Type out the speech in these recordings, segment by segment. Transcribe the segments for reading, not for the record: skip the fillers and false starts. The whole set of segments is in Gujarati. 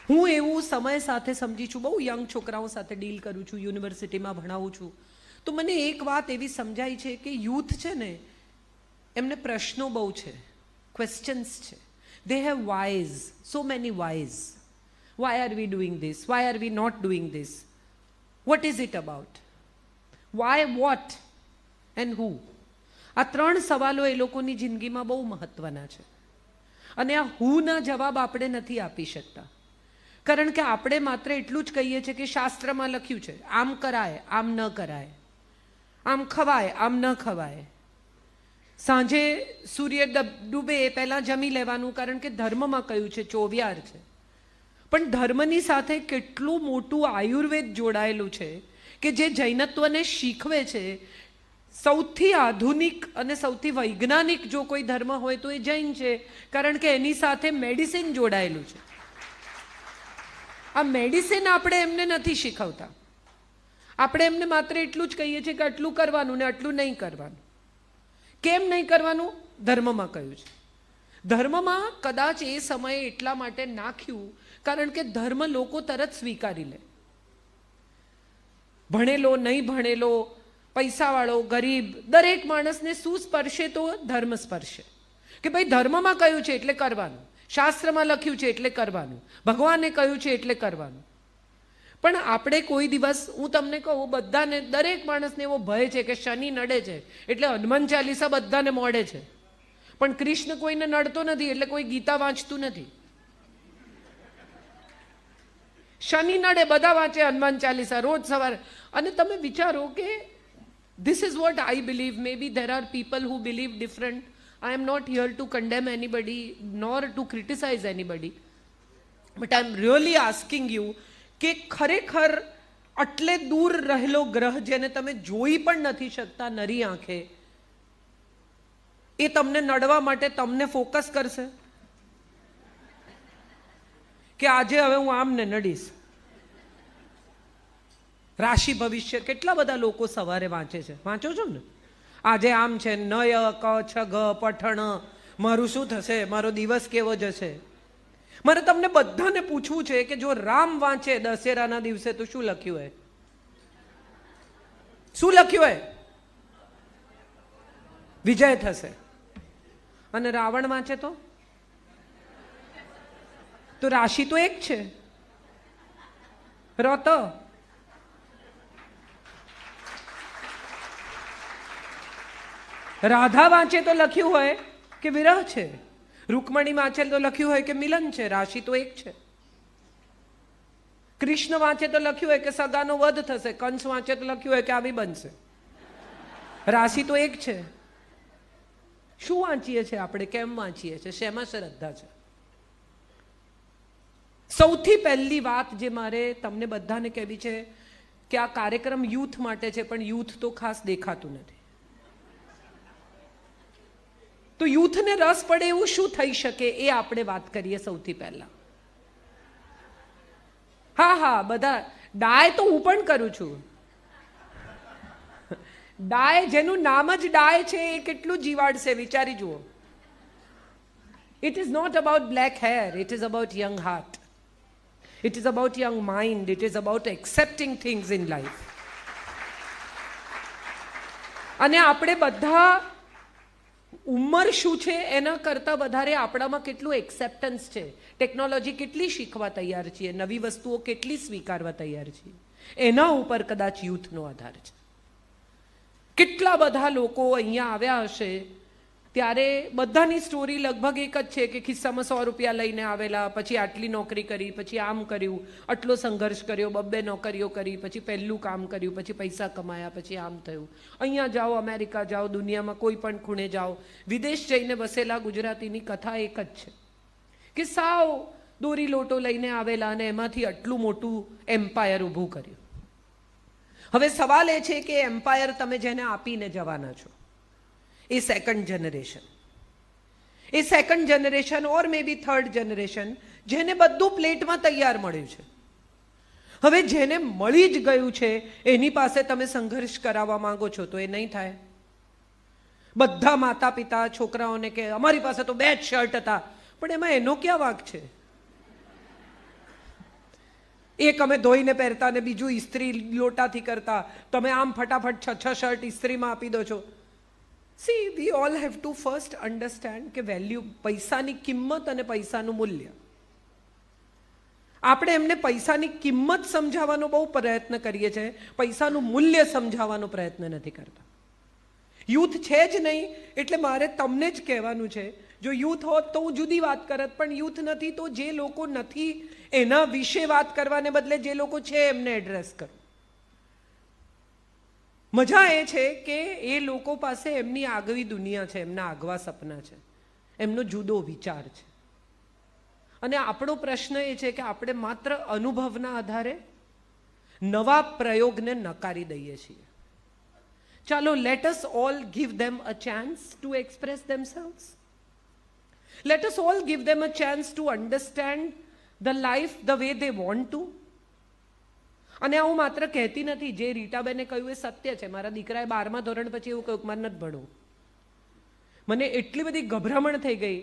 હું એવું સમય સાથે સમજી છું, બહુ યંગ છોકરાઓ સાથે ડીલ કરું છું, યુનિવર્સિટીમાં ભણાવું છું, તો મને એક વાત એવી સમજાય છે કે યુથ છે ને, એમને પ્રશ્નો બહુ છે, ક્વેશ્ચન્સ છે. They have whys, so many whys. Why are we doing this? Why are we not doing this? What is it about? Why, what and who? આ ત્રણ સવાલો એ લોકોની જિંદગીમાં બહુ મહત્વના છે. અને આ હુના જવાબ આપણે નથી આપી શકતા, કારણ કે આપણે માત્ર એટલું જ કહીએ છીએ કે શાસ્ત્રમાં લખ્યું છે, આમ કરાય, આમ ન કરાય, આમ ખવાય, આમ ન ખવાય, સાંજે સૂર્ય ડૂબે એ પહેલાં જમી લેવાનું, કારણ કે ધર્મમાં કહ્યું છે, ચોવિયાર છે. પણ ધર્મની સાથે કેટલું મોટું આયુર્વેદ જોડાયેલું છે કે જે જૈનત્વને શીખવે છે. સૌથી આધુનિક અને સૌથી વૈજ્ઞાનિક જો કોઈ ધર્મ હોય તો એ જૈન છે, કારણ કે એની સાથે મેડિસિન જોડાયેલું છે. આ મેડિસિન આપણે એમને નથી શીખવતા. આપણે એમને માત્ર એટલું જ કહીએ છીએ કે આટલું કરવાનું ને આટલું નહીં કરવાનું. કેમ નહીં કરવાનું? ધર્મમાં કહ્યું છે. ધર્મમાં કદાચ એ સમયે એટલા માટે નાખ્યું કારણ કે ધર્મ લોકો તરત સ્વીકારી લે. ભણેલો નહીં ભણેલો, પૈસાવાળો ગરીબ, દરેક માણસને શું સ્પર્શે તો ધર્મ સ્પર્શે. કે ભાઈ ધર્મમાં કહ્યું છે એટલે કરવાનું, શાસ્ત્રમાં લખ્યું છે એટલે કરવાનું, ભગવાને કહ્યું છે એટલે કરવાનું. પણ આપણે કોઈ દિવસ, હું તમને કહું, બધાને, દરેક માણસને એવો ભય છે કે શનિ નડે છે એટલે હનુમાન ચાલીસા બધાને મોડે છે. પણ કૃષ્ણ કોઈને નડતો નથી એટલે કોઈ ગીતા વાંચતું નથી. શનિ નડે બધા વાંચે હનુમાન ચાલીસા રોજ સવારે. અને તમે વિચારો કે this is what I believe. Maybe there are people who believe different. I am not here to condemn anybody nor to criticize anybody. But I am really asking you કે ખરેખર આટલે દૂર રહેલો ગ્રહ જેને તમે જોઈ પણ નથી શકતા નરી આંખે, એ તમને નડવા માટે તમને ફોકસ કરશે કે આજે હવે હું આમ ને નડીશ. રાશિ ભવિષ્ય કેટલા બધા લોકો સવારે વાંચે છે, વાંચો છો ને? આજે આમ છે, નય ક છ ગ પઠણ, મારું શું થશે, મારો દિવસ કેવો જશે. મારે તમને બધાને પૂછવું છે કે જો રામ વાંચે દશેરાના દિવસે તો શું લખ્યું હોય? શું લખ્યું હોય? વિજય થશે. અને રાવણ વાંચે તો રાશિ તો એક છે, રત. રાધા વાંચે તો લખ્યું હોય કે વિરહ છે, રૂકમણી વાંચે તો લખ્યું હોય કે મિલન છે, રાશિ તો એક છે. કૃષ્ણ વાંચે તો લખ્યું હોય કે સગાનો વધ થશે, કંસ વાંચે તો લખ્યું હોય કે આવી બનશે, રાશિ તો એક છે. શું વાંચીએ છીએ આપણે? કેમ વાંચીએ છીએ? શેમાં શ્રદ્ધા છે? સૌથી પહેલી વાત જે મારે તમને બધાને કહેવી છે કે આ કાર્યક્રમ યુથ માટે છે, પણ યુથ તો ખાસ દેખાતું નથી. તો યુથને રસ પડે એવું શું થઈ શકે એ આપણે વાત કરીએ સૌથી પહેલા. હા, બધા ડાય તો હું પણ કરું છું. ડાય, જેનું નામ જ ડાય છે, એ કેટલું જીવાડશે વિચારી જુઓ. It is not about black hair, it is about young heart, it is about young mind, it is about accepting things in life. અને આપણે બધા ઉંમર શું છે એના કરતાં વધારે આપણામાં કેટલું એક્સેપ્ટન્સ છે, ટેકનોલોજી કેટલી શીખવા તૈયાર છીએ, નવી વસ્તુઓ કેટલી સ્વીકારવા તૈયાર છીએ, એના ઉપર કદાચ યુથનો આધાર છે. કેટલા બધા લોકો અહીંયા આવ્યા હશે ત્યારે બધાની સ્ટોરી લગભગ એક જ છે કે ખિસ્સામાં 100 રૂપિયા લઈને આવેલા, પછી આટલી નોકરી કરી, પછી આમ કર્યું, આટલો સંઘર્ષ કર્યો, 2 નોકરીઓ કરી, પછી પહેલું કામ કર્યું, પછી પૈસા કમાયા, પછી આમ થયું. અહીંયા જાઓ, અમેરિકા જાઓ, દુનિયામાં કોઈ પણ ખૂણે જાઓ, વિદેશ જઈને વસેલા ગુજરાતીની કથા એક જ છે કે સાવ દોરી લોટો લઈને આવેલા અને એમાંથી આટલું મોટું એમ્પાયર ઊભું કર્યું. હવે સવાલ એ છે કે એમ્પાયર તમે જેને આપીને જવાના છો, એ સેકન્ડ જનરેશન, એ સેકન્ડ જનરેશન ઓર મે બી થર્ડ જનરેશન, જેને બધું પ્લેટમાં તૈયાર મળ્યું છે. હવે જેને મળી જ ગયું છે એની પાસે તમે સંઘર્ષ કરાવવા માંગો છો તો એ નહીં થાય. બધા માતા પિતા છોકરાઓને કે અમારી પાસે તો 2 જ શર્ટ હતા, પણ એમાં એનો ક્યાં વાંક છે? એક અમે ધોઈને પહેરતા ને બીજું ઇસ્ત્રી લોટાથી કરતા, તમે આમ ફટાફટ 6 શર્ટ ઇસ્ત્રીમાં આપી દો છો. C, we all have to first understand કે વેલ્યુ, પૈસાની કિંમત અને પૈસાનું મૂલ્ય. આપણે એમને પૈસાની કિંમત સમજાવવાનો બહુ પ્રયત્ન કરીએ છીએ, પૈસાનું મૂલ્ય સમજાવવાનો પ્રયત્ન નથી કરતા. યુથ છે જ નહીં એટલે મારે તમને જ કહેવાનું છે, જો યુથ હોત તો હું જુદી વાત કરત, પણ યુથ નથી તો જે લોકો નથી એના વિશે વાત કરવાને બદલે જે લોકો છે એમને એડ્રેસ કરો. મજા એ છે કે એ લોકો પાસે એમની આગવી દુનિયા છે, એમના આગવા સપના છે, એમનો જુદો વિચાર છે. અને આપણો પ્રશ્ન એ છે કે આપણે માત્ર અનુભવના આધારે નવા પ્રયોગને નકારી દઈએ છીએ. ચાલો, let us all give them a chance to express themselves. Let us all give them a chance to understand the life the way they want to. અને હું માત્ર કહેતી નથી, જે રીટાબેને કહ્યું એ સત્ય છે. મારા દીકરાએ 12મા ધોરણ પછી એવું કહ્યું, મારે નથી ભણવું. મને એટલી બધી ગભરામણ થઈ ગઈ,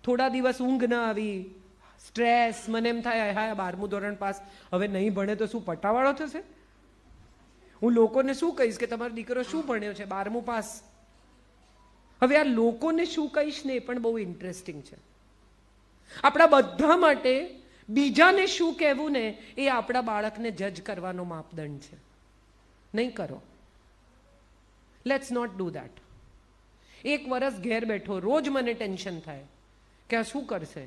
થોડા દિવસ ઊંઘ ન આવી, સ્ટ્રેસ. મને એમ થાય, હા 12મું ધોરણ પાસ, હવે નહીં ભણે તો શું પટાવાળો થશે? હું લોકોને શું કહીશ કે તમારો દીકરો શું ભણ્યો છે, 12મું પાસ? હવે આ લોકોને શું કહીશ ને એ પણ બહુ ઇન્ટરેસ્ટિંગ છે. આપણા બધા માટે બીજાને શું કહેવું ને એ આપણા બાળકને જજ કરવાનો માપદંડ છે. નહીં કરો. Let's not do that. 1 વર્ષ ઘેર બેઠો, રોજ મને ટેન્શન થાય કે આ શું કરશે,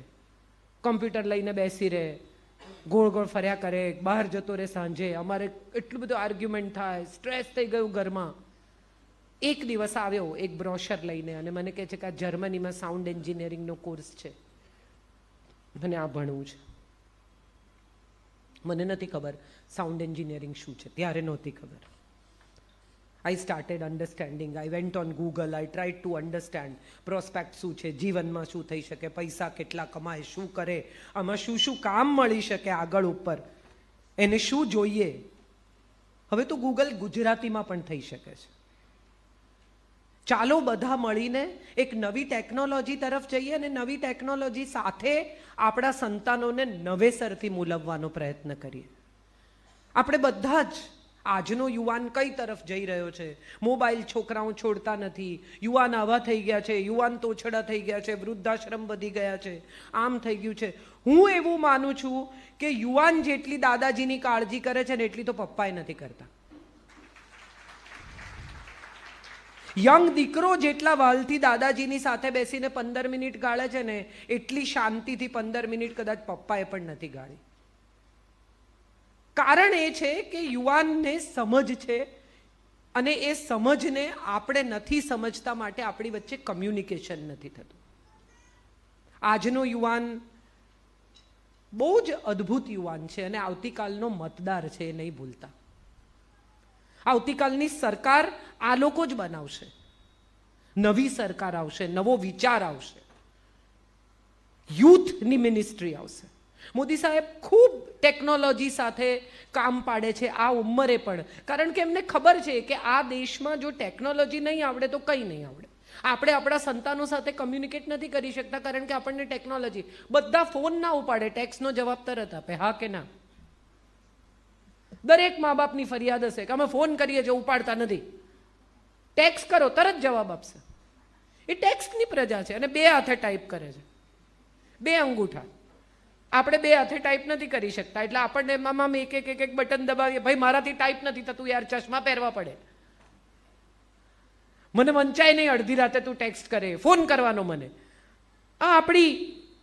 કમ્પ્યુટર લઈને બેસી રહે, ગોળ ગોળ ફર્યા કરે, બહાર જતો રહે સાંજે, અમારે એટલું બધું આર્ગ્યુમેન્ટ થાય, સ્ટ્રેસ થઈ ગયું ઘરમાં. એક દિવસ આવ્યો એક બ્રોશર લઈને અને મને કહે છે કે આ જર્મનીમાં સાઉન્ડ એન્જિનિયરિંગનો કોર્સ છે, મને આ ભણવું છે. મને નથી ખબર સાઉન્ડ એન્જિનિયરિંગ શું છે, ત્યારે નહોતી ખબર. I started understanding. I went on Google. I tried to understand prospect શું છે, જીવનમાં શું થઈ શકે, પૈસા કેટલા કમાય, શું કરે, આમાં શું શું કામ મળી શકે આગળ ઉપર, એને શું જોઈએ. હવે તો ગૂગલ ગુજરાતીમાં પણ થઈ શકે છે. ચાલો બધા મળીને એક નવી ટેકનોલોજી તરફ જઈએ અને નવી ટેકનોલોજી સાથે આપણા સંતાનોને નવેસરથી મૂલવવાનો પ્રયત્ન કરીએ. આપણે બધા જ, આજનો યુવાન કઈ તરફ જઈ રહ્યો છે? મોબાઈલ છોકરાઓ છોડતા નથી, યુવાન આવા થઈ ગયા છે, યુવાન તોછડા થઈ ગયા છે, વૃદ્ધાશ્રમ વધી ગયા છે, આમ થઈ ગયું છે. હું એવું માનું છું કે યુવાન જેટલી દાદાજીની કાળજી કરે છે ને એટલી તો પપ્પાએ નથી કરતા. યંગ દીકરો જેટલા વાલથી દાદાજીની સાથે બેસીને 15 મિનિટ ગાળે છે ને એટલી શાંતિથી 15 મિનિટ કદાચ પપ્પાએ પણ નથી ગાળી. કારણ એ છે કે યુવાનને સમજ છે અને એ સમજને આપણે નથી સમજતા, માટે આપણી વચ્ચે કમ્યુનિકેશન નથી થતું. આજનો યુવાન બહુ જ અદ્ભુત યુવાન છે અને આવતીકાલનો મતદાર છે, એ નહીં ભૂલતા. આવતીકાલની સરકાર આ લોકો જ બનાવશે. નવી સરકાર આવશે, નવો વિચાર આવશે, યુથની મિનિસ્ટ્રી આવશે. મોદી સાહેબ ખૂબ ટેકનોલોજી સાથે કામ પાડે છે આ ઉંમરે પણ, કારણ કે એમને ખબર છે કે આ દેશમાં જો ટેકનોલોજી નહીં આવડે તો કંઈ નહીં આવડે. આપણે આપણા સંતાનો સાથે કમ્યુનિકેટ નથી કરી શકતા કારણ કે આપણને ટેકનોલોજી, બધા ફોન ના ઉપાડે, ટેક્સનો જવાબ તરત આપે, હા કે ના. દરેક મા બાપની ફરિયાદ હશે કે અમે ફોન કરીએ છીએ ઉપાડતા નથી, ટેક્સ કરો તરત જવાબ આપશે. એ ટેક્સની પ્રજા છે અને 2 હાથે ટાઈપ કરે છે, 2 અંગૂઠા. આપણે 2 હાથે ટાઈપ નથી કરી શકતા એટલે આપણને મામા એક બટન દબાવીએ, ભાઈ મારાથી ટાઈપ નથી થતું યાર, ચશ્મા પહેરવા પડે, મને વંચાય નહીં, અડધી રાતે તું ટેક્સ્ટ કરે, ફોન કરવાનો મને. આ આપણી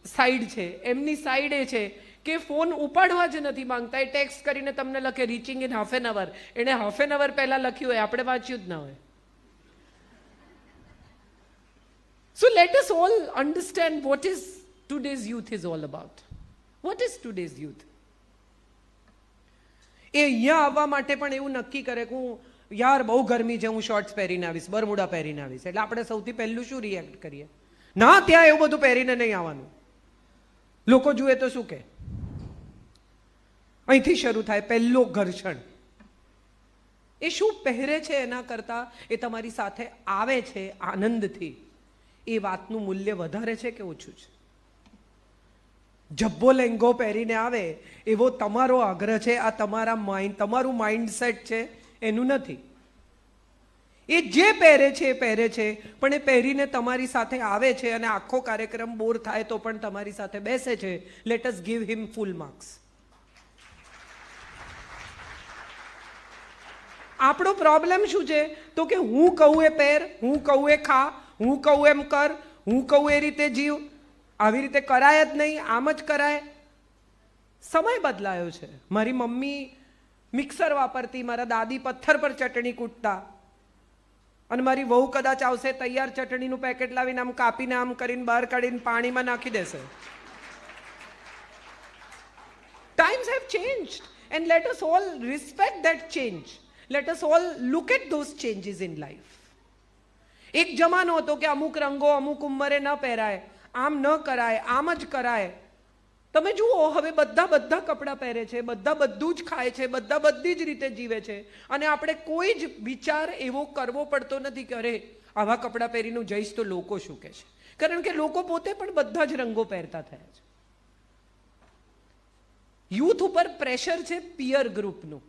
સાઈડ છે. એમની સાઈડ એ છે કે ફોન ઉપાડવા જ નથી માંગતા. એ ટેક્સ્ટ કરીને તમને લખે reaching in half an hour, એણે હાફ એન અવર પહેલા લખ્યું હોય, આપણે વાંચ્યું જ ના હોય. So let us all understand what is today's youth is all about. What is today's youth? એ અહીંયા આવવા માટે પણ એવું નક્કી કરે કે હું યાર બહુ ગરમી છે, હું શોર્ટ્સ પહેરીને આવીશ, બરમુડા પહેરીને આવીશ. એટલે આપણે સૌથી પહેલું શું રિએક્ટ કરીએ? ના, ત્યાં એવું બધું પહેરીને નહીં આવવાનું. લોકો જુએ તો શું કે? અહીંથી શરૂ થાય પહેલો ઘર્ષણ. એ શું પહેરે છે એના કરતાં એ તમારી સાથે આવે છે આનંદથી, એ વાતનું મૂલ્ય વધારે છે કે ઓછું છે? જબ્બો લેંગો પહેરીને આવે એવો તમારો આગ્રહ છે, આ તમારું માઇન્ડસેટ છે, એનું નથી. એ જે પહેરે છે એ પહેરે છે, પણ એ પહેરીને તમારી સાથે આવે છે અને આખો કાર્યક્રમ બોર થાય તો પણ તમારી સાથે બેસે છે. લેટ અસ ગીવ હિમ ફૂલ માર્ક્સ. આપણો પ્રોબ્લેમ શું છે? તો કે હું કહું એ પહેર, હું કહું એ ખા, હું કહું એમ કર, હું કહું એ રીતે જીવ. આવી રીતે કરાય જ નહીં, આમ જ કરાય. સમય બદલાયો છે. મારી મમ્મી મિક્સર વાપરતી, મારા દાદી પથ્થર પર ચટણી કૂટતા, અને મારી વહુ કદાચ આવશે તૈયાર ચટણીનું પેકેટ લાવીને આમ કાપીને આમ કરીને બહાર કાઢીને પાણીમાં નાખી દેશે. Times have changed and let us all respect that change. Let us all look at those changes in life. એક જમાનો હતો કે અમુક રંગો અમુક ઉંમરે ન પહેરાય, આમ ન કરાય, આમ જ કરાય. તમે જુઓ હવે બધા કપડાં પહેરે છે, બધા બધું જ ખાય છે, બધા બધી જ રીતે જીવે છે, અને આપણે કોઈ જ વિચાર એવો કરવો પડતો નથી કે અરે આવા કપડાં પહેરીને જઈશ તો લોકો શું કહે છે. કારણ કે લોકો પોતે પણ બધા જ રંગો પહેરતા થયા છે. યુથ ઉપર પ્રેશર છે પિયર ગ્રુપનું.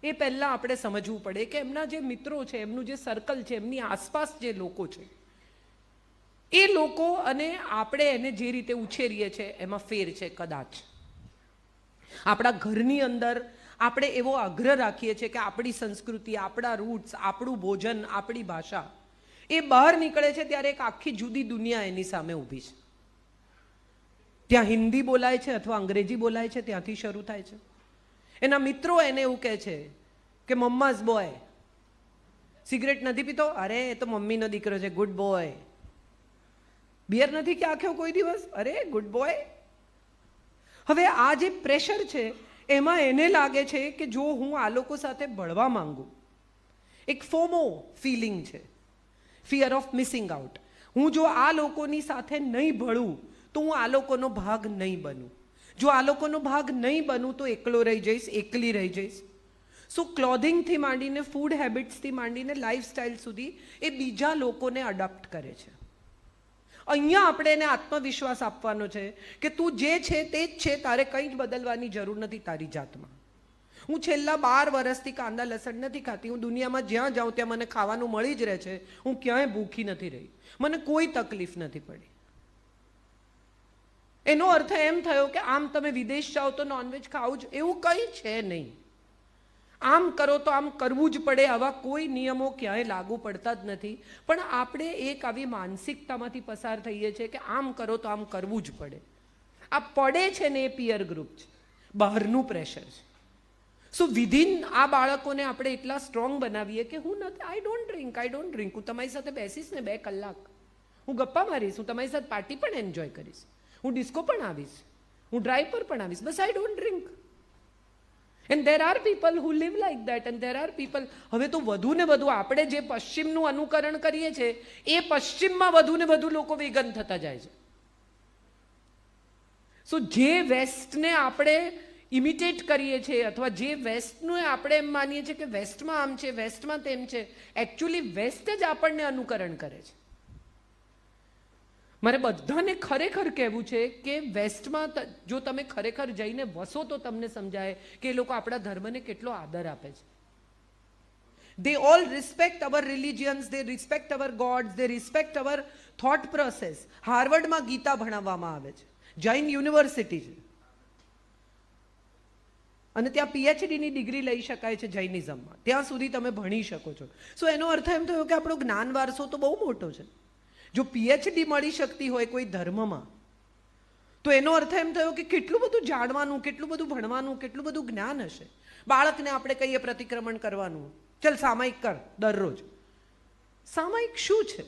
એ પહેલાં આપણે સમજવું પડે કે એમના જે મિત્રો છે, એમનું જે સર્કલ છે, એમની આસપાસ જે લોકો છે, એ લોકો અને આપણે એને જે રીતે ઉછેરીએ છીએ એમાં ફેર છે. કદાચ આપણા ઘરની અંદર આપણે એવો આગ્રહ રાખીએ છીએ કે આપણી સંસ્કૃતિ, આપણા રૂટ્સ, આપણું ભોજન, આપણી ભાષા, એ બહાર નીકળે છે ત્યારે એક આખી જુદી દુનિયા એની સામે ઊભી છે. ત્યાં હિન્દી બોલાય છે અથવા અંગ્રેજી બોલાય છે, ત્યાંથી શરૂ થાય છે. એના મિત્રો એને એવું કહે છે કે મમ્માઝ બોય. સિગરેટ નથી પીતો? અરે એ તો મમ્મીનો દીકરો છે, ગુડ બોય. બિયર નથી કે આખ્યો કોઈ દિવસ? અરે ગુડ બોય. હવે આ જે પ્રેશર છે એમાં એને લાગે છે કે જો હું આ લોકો સાથે ભળવા માંગુ, એક ફોમો ફિલિંગ છે, ફિયર ઓફ મિસિંગ આઉટ. હું જો આ લોકોની સાથે નહીં ભળું તો હું આ લોકોનો ભાગ નહીં બનું. જો આ લોકોનો ભાગ નહીં બનું તો એકલો રહી જઈશ, એકલી રહી જઈશ. સો ક્લોધિંગથી માંડીને, ફૂડ હેબિટ્સથી માંડીને, લાઈફસ્ટાઈલ સુધી એ બીજા લોકોને અડોપ્ટ કરે છે. અહીંયા આપણે એને આત્મવિશ્વાસ આપવાનો છે કે તું જે છે તે જ છે, તારે કંઈ જ બદલવાની જરૂર નથી તારી જાતમાં. હું છેલ્લા 12 વર્ષથી કાંદા લસણ નથી ખાતી. હું દુનિયામાં જ્યાં જાઉં ત્યાં મને ખાવાનું મળી જ રહે છે. હું ક્યાંય ભૂખી નથી રહી, મને કોઈ તકલીફ નથી પડી. એનો અર્થ એમ થયો કે આમ તમે વિદેશ જાઓ તો નોનવેજ ખાવું જ, એવું કંઈ છે નહીં. આમ કરો તો આમ કરવું જ પડે, આવા કોઈ નિયમો ક્યાંય લાગુ પડતા જ નથી. પણ આપણે એક આવી માનસિકતામાંથી પસાર થઈએ છીએ કે આમ કરો તો આમ કરવું જ પડે. આ પડે છે ને એ પિયર ગ્રુપ છે, બહારનું પ્રેશર છે. સો વિધિન આ બાળકોને આપણે એટલા સ્ટ્રોંગ બનાવીએ કે હું નથી, આઈ ડોન્ટ ડ્રિંક. હું તમારી સાથે બેસીશ ને 2 કલાક, હું ગપ્પા મારીશ, હું તમારી સાથે પાર્ટી પણ એન્જોય કરીશ, હું ડિસ્કો પણ આવીશ, હું ડ્રાઈવ પર પણ આવીશ, બસ I don't drink. And there are people who live like that and there are people. હવે તો વધુ ને વધુ આપણે જે પશ્ચિમનું અનુકરણ કરીએ છીએ એ પશ્ચિમમાં વધુ ને વધુ લોકો વેગન થતા જાય છે. સો જે વેસ્ટને આપણે ઇમિટેટ કરીએ છીએ અથવા જે વેસ્ટનું આપણે એમ માનીએ છીએ કે વેસ્ટમાં આમ છે, વેસ્ટમાં તેમ છે, એકચ્યુઅલી વેસ્ટ જ આપણને અનુકરણ કરે છે. મારે બધાને ખરેખર કહેવું છે કે વેસ્ટમાં જો તમે ખરેખર જઈને વસો તો તમને સમજાય કે એ લોકો આપણા ધર્મને કેટલો આદર આપે છે. They all respect our religions, they respect our gods, they respect our thought process. હાર્વર્ડમાં ગીતા ભણાવવામાં આવે છે, જૈન યુનિવર્સિટી છે, અને ત્યાં પીએચડીની ડિગ્રી લઈ શકાય છે જૈનિઝમમાં. ત્યાં સુધી તમે ભણી શકો છો. સો એનો અર્થ એમ થયો કે આપણો જ્ઞાન વારસો તો બહુ મોટો છે. જો પીએચડી મળી શકતી હોય કોઈ ધર્મમાં તો એનો અર્થ એમ થયો કે કેટલું બધું જાણવાનું, કેટલું બધું ભણવાનું, કેટલું બધું જ્ઞાન હશે. બાળકને આપણે કહીએ પ્રતિક્રમણ કરવાનું, ચલ સામાયિક કર દરરોજ. સામાયિક શું છે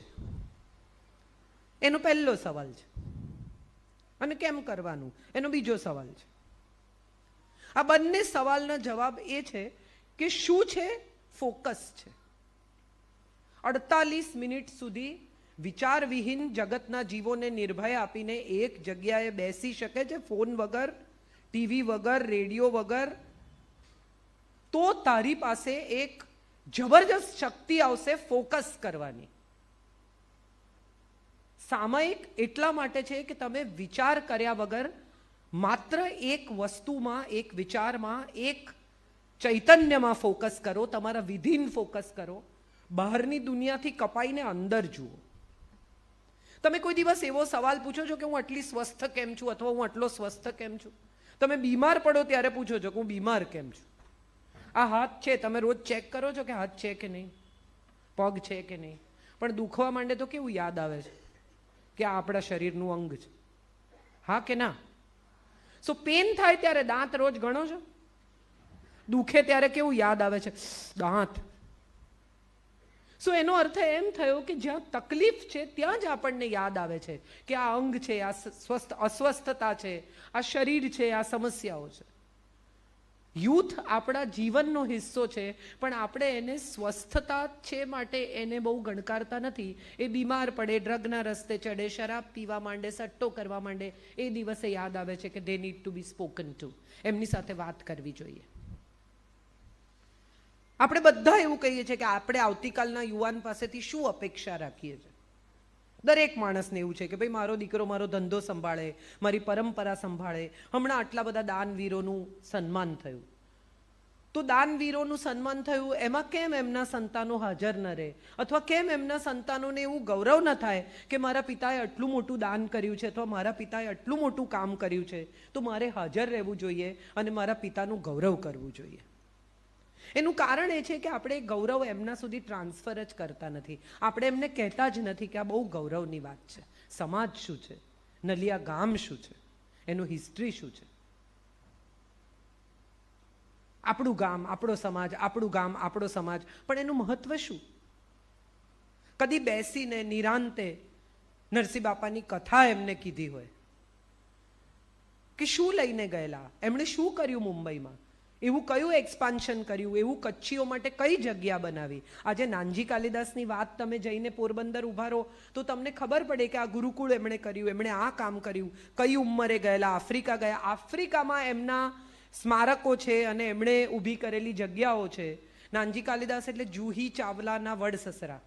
એનો પહેલો સવાલ છે, અને કેમ કરવાનું એનો બીજો સવાલ છે. આ બંને સવાલના જવાબ એ છે કે શું છે, ફોકસ છે. 48 મિનિટ સુધી વિચાર વિહીન જગતના જીવોને નિર્ભય આપીને એક જગ્યાએ બેસી શકે છે, ફોન વગર, ટીવી વગર, રેડિયો વગર, તો તારી પાસે એક જબરજસ્ત શક્તિ આવશે ફોકસ કરવાની. સામાયિક એટલા માટે છે કે તમે વિચાર કર્યા વગર માત્ર એક વસ્તુમાં, એક વિચારમાં, એક ચૈતન્યમાં ફોકસ કરો, તમારા વિધિન ફોકસ કરો. બહારની દુનિયાથી કપાઈને અંદર જુઓ. તમે કોઈ દિવસ એવો સવાલ પૂછો છો કે હું આટલી સ્વસ્થ કેમ છું, અથવા હું આટલો સ્વસ્થ કેમ છું? તમે બીમાર પડો ત્યારે પૂછો છો કે હું બીમાર કેમ છું? આ હાથ છે, તમે રોજ ચેક કરો છો કે હાથ છે કે નહીં, પગ છે કે નહીં? પણ દુખવા માંડે તો કેવું યાદ આવે છે કે આ આપણા શરીરનું અંગ છે? હા કે ના? સો પેન થાય ત્યારે દાંત રોજ ગણો છો? દુખે ત્યારે કેવું યાદ આવે છે? દાંત. સો એનો અર્થ એમ થયો કે જ્યાં તકલીફ છે ત્યાં જ આપણને યાદ આવે છે કે આ અંગ છે, આ અસ્વસ્થતા છે, આ શરીર છે, આ સમસ્યાઓ છે. યુથ આપણા જીવનનો હિસ્સો છે, પણ આપણે એને સ્વસ્થતા છે માટે એને બહુ ગણકારતા નથી. એ બીમાર પડે, ડ્રગના રસ્તે ચડે, શરાબ પીવા માંડે, સટ્ટો કરવા માંડે, એ દિવસે યાદ આવે છે કે they need to be spoken to. એમની સાથે વાત કરવી જોઈએ. આપણે બધા એવું કહીએ છીએ કે આપણે આવતીકાલના યુવાન પાસેથી શું અપેક્ષા રાખીએ છીએ. દરેક માણસને એવું છે કે ભાઈ મારો દીકરો મારો ધંધો સંભાળે, મારી પરંપરા સંભાળે. હમણાં આટલા બધા દાનવીરોનું સન્માન થયું, તો દાનવીરોનું સન્માન થયું, એમાં કેમ એમના સંતાનો હાજર ન રહે? અથવા કેમ એમના સંતાનોને એવું ગૌરવ ન થાય કે મારા પિતાએ આટલું મોટું દાન કર્યું છે, અથવા મારા પિતાએ આટલું મોટું કામ કર્યું છે, તો મારે હાજર રહેવું જોઈએ અને મારા પિતાનું ગૌરવ કરવું જોઈએ. એનું કારણ એ છે કે આપણે ગૌરવ એમના સુધી ટ્રાન્સફર જ કરતા નથી. આપણે એમને કહેતા જ નથી કે આ બહુ ગૌરવની વાત છે. સમાજ શું છે, નલિયા ગામ શું છે, એનું હિસ્ટ્રી શું છે. આપણું ગામ, આપણો સમાજ, આપણું ગામ, આપણો સમાજ, પણ એનું મહત્વ શું? કદી બેસીને નિરાંતે નરસિંહ બાપાની કથા એમને કીધી હોય કે શું લઈને ગયેલા, એમણે શું કર્યું મુંબઈમાં, એવું કયું એક્સપાન્શન કર્યું, એવું કચ્છીઓ માટે કઈ જગ્યા બનાવી. આજે નાનજી કાલિદાસની વાત તમે જઈને પોરબંદર ઉભા રહો તો તમને ખબર પડે કે આ ગુરુકુળ એમણે કર્યું, એમણે આ કામ કર્યું, કઈ ઉંમરે ગયેલા, આફ્રિકા ગયા, આફ્રિકામાં એમના સ્મારકો છે અને એમણે ઊભી કરેલી જગ્યાઓ છે. નાનજી કાલિદાસ એટલે જુહી ચાવલાના વડ સસરા.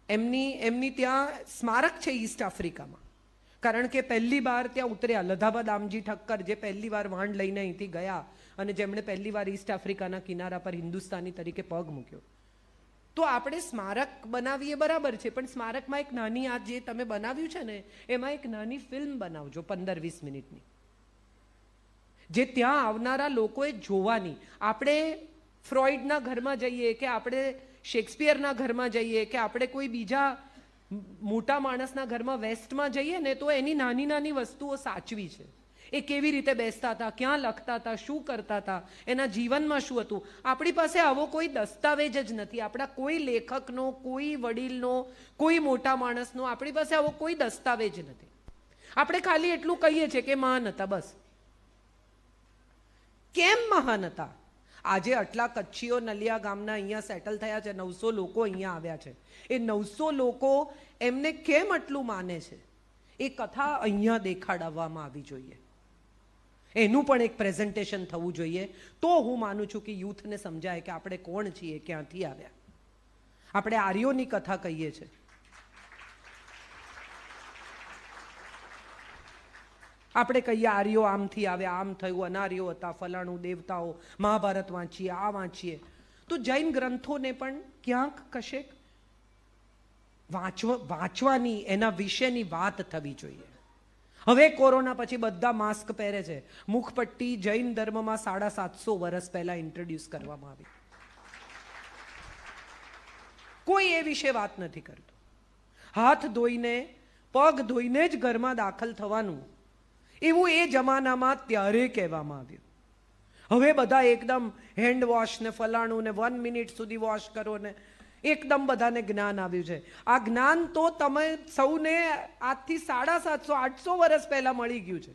એમની ત્યાં સ્મારક છે ઈસ્ટ આફ્રિકામાં, કારણ કે પહેલી વાર ત્યાં ઉતર્યા લધાબા દામજી ઠક્કર, જે પહેલી વાર વાંડ લઈને અહીંથી ગયા અને જેમણે પહેલી વાર ઈસ્ટ આફ્રિકાના કિનારા પર હિન્દુસ્તાની તરીકે પગ મૂક્યો. તો આપણે સ્મારક બનાવીએ બરાબર છે, પણ સ્મારકમાં એક નાની, આ જે તમે બનાવ્યું છે ને એમાં એક નાની ફિલ્મ બનાવજો 15-20 મિનિટની, જે ત્યાં આવનારા લોકોએ જોવાની. આપણે ફ્રોઈડના ઘરમાં જઈએ કે આપણે શેક્સપિયરના ઘરમાં જઈએ કે આપણે કોઈ બીજા મોટા માણસના ઘરમાં વેસ્ટમાં જઈએ ને, તો એની નાની નાની વસ્તુઓ સાચવી છે. એ કેવી રીતે બેસતા હતા, ક્યાં લખતા હતા, શું કરતા હતા, એના જીવનમાં શું હતું. આપણી પાસે આવો કોઈ દસ્તાવેજ જ નથી. આપણા કોઈ લેખકનો, કોઈ વડીલનો, કોઈ મોટા માણસનો આપણી પાસે આવો કોઈ દસ્તાવેજ નથી. આપણે ખાલી એટલું કહીએ છીએ કે મહાન હતા, બસ. કેમ મહાન હતા? આજે આટલા કચ્છીઓ નલિયા ગામના અહીંયા સેટલ થયા છે, 900 લોકો અહીંયા આવ્યા છે. એ 900 લોકો એમને કેમ આટલું માને છે, એ કથા અહીંયા દેખાડવામાં આવી જોઈએ. એનું પણ એક પ્રેઝન્ટેશન થવું જોઈએ. તો હું માનું છું કે યુથને સમજાય કે આપણે કોણ છીએ, ક્યાંથી આવ્યા. આપણે આર્યોની કથા કહીએ છીએ. આપણે કહીએ આર્યો આમથી આવ્યા, આમ થયું, અનાર્યો હતા, ફલાણું, દેવતાઓ, મહાભારત વાંચીએ, આ વાંચીએ. તો જૈન ગ્રંથોને પણ ક્યાંક કશેક વાંચવાની, એના વિશેની વાત થવી જોઈએ. હવે કોરોના પછી બધા માસ્ક પહેરે છે. મુખપટ્ટી જૈન ધર્મમાં 750 વર્ષ પહેલા ઇન્ટ્રોડ્યુસ કરવામાં આવી. કોઈ એ વિશે વાત નથી કરતું. હાથ ધોઈને, પગ ધોઈને જ ઘરમાં દાખલ થવાનું, એવું એ જમાનામાં ત્યારે કહેવામાં આવ્યું. હવે બધા એકદમ હેન્ડ વોશ ને ફલાણું ને 1 મિનિટ સુધી વોશ કરો ને એકદમ બધાને જ્ઞાન આવ્યું છે. આ જ્ઞાન તો તમે સૌને આજથી 750-800 વર્ષ પહેલા મળી ગયું છે.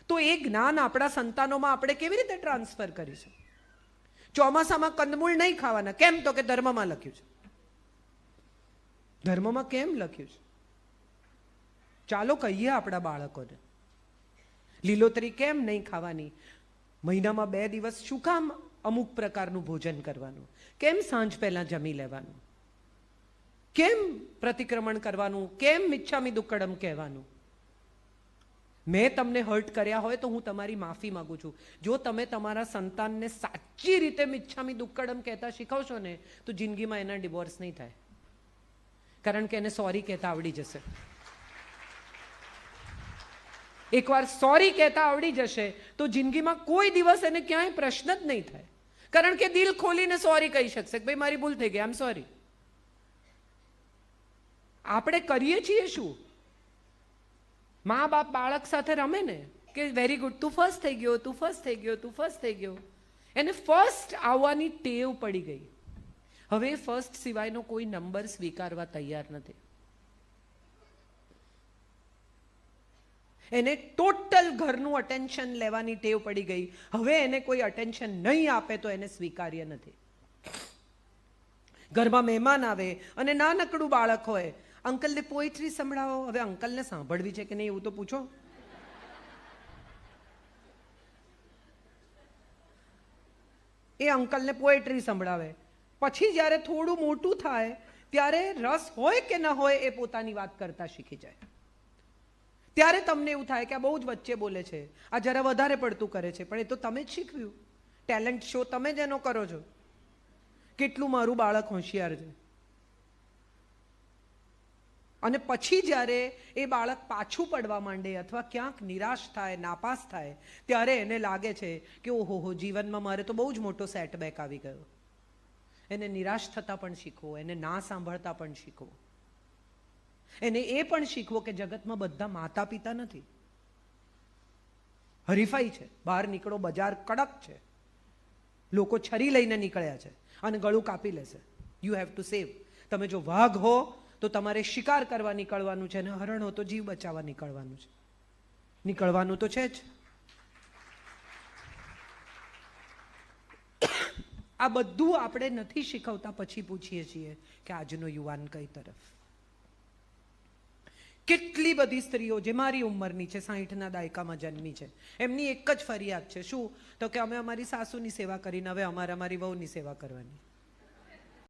તો એ જ્ઞાન આપણા સંતાનોમાં આપણે કેવી રીતે ટ્રાન્સફર કરીશું? ચોમાસામાં કંદમૂળ નહીં ખાવાના, કેમ? તો કે ધર્મમાં લખ્યું છે. ધર્મમાં કેમ લખ્યું છે? ચાલો કહીએ આપણા બાળકોને. લીલોતરી કેમ નહીં ખાવાની? મહિનામાં 2 દિવસ શું કામ અમુક પ્રકારનું ભોજન કરવાનું? કેમ સાંજ પહેલા જમી લેવાનું? કેમ પ્રતિક્રમણ કરવાનું? કેમ મિચ્છામી દુક્કડમ કહેવાનું? મેં તમને હર્ટ કર્યા હોય તો હું તમારી માફી માંગુ છું. જો તમે તમારા સંતાનને સાચી રીતે મિચ્છામી દુક્કડમ કહેતા શીખવશો ને તો જિંદગીમાં એના ડિવોર્સ નહીં થાય, કારણ કે એને સોરી કહેતા આવડી જશે. એકવાર સોરી કહેતા આવડી જશે તો જિંદગીમાં કોઈ દિવસ એને ક્યાંય પ્રશ્ન જ નહીં થાય, કારણ કે દિલ ખોલીને સોરી કહી શકશે કે ભાઈ મારી ભૂલ થઈ ગઈ, આઈ એમ સોરી. આપણે કરીએ છીએ શું? મા બાપ બાળક સાથે રમે ને કે વેરી ગુડ, તું ફર્સ્ટ થઈ ગયો, તું ફર્સ્ટ થઈ ગયો, તું ફર્સ્ટ થઈ ગયો. એને ફર્સ્ટ આવવાની ટેવ પડી ગઈ. હવે ફર્સ્ટ સિવાયનો કોઈ નંબર સ્વીકારવા તૈયાર નથી. એને ટોટલ ઘરનું અટેન્શન લેવાની ટેવ પડી ગઈ. હવે એને કોઈ અટેન્શન નહીં આપે તો એને સ્વીકાર્ય નથી. ઘરમાં મહેમાન આવે અને નાનકડું બાળક હોય, અંકલને પોએટ્રી સંભળાવો. હવે અંકલને સાંભળવી છે કે નહીં એવું તો પૂછો. એ અંકલને પોએટ્રી સંભળાવે. પછી જ્યારે થોડું મોટું થાય ત્યારે રસ હોય કે ન હોય એ પોતાની વાત કરતા શીખી જાય. ત્યારે તમને એવું થાય કે આ બહુ જ વચ્ચે બોલે છે, આ જરા વધારે પડતું કરે છે, પણ એ તો તમે જ શીખવ્યું. ટેલેન્ટ શો તમે જ એનો કરો છો. કેટલું મારું બાળક હોશિયાર છે. અને પછી જ્યારે એ બાળક પાછું પડવા માંડે અથવા ક્યાંક નિરાશ થાય, નાપાસ થાય, ત્યારે એને લાગે છે કે ઓહો જીવનમાં મારે તો બહુ જ મોટો સેટબેક આવી ગયો. એને નિરાશ થતા પણ શીખવો, એને ના સાંભળતા પણ શીખવો, એને એ પણ શીખવો કે જગતમાં બધા માતા પિતા નથી. હરીફાઈ છે. બહાર નીકળો, બજાર કડક છે, લોકો છરી લઈને નીકળ્યા છે અને ગળું કાપી લેશે. You have to save. તમે જો વાઘ હો તો તમારે શિકાર કરવા નીકળવાનું છે, અને હરણ હો તો જીવ બચાવવા નીકળવાનું છે. નીકળવાનું તો છે જ. આ બધું આપણે નથી શીખવતા, પછી પૂછીએ છીએ કે આજનો યુવાન કઈ તરફ. કેટલી બધી સ્ત્રીઓ જે મારી ઉંમરની છે, 60ના દાયકામાં જન્મી છે, એમની એક જ ફરિયાદ છે. શું? તો કે અમે અમારી સાસુની સેવા કરીને હવે અમારે અમારી વહુની સેવા કરવાની.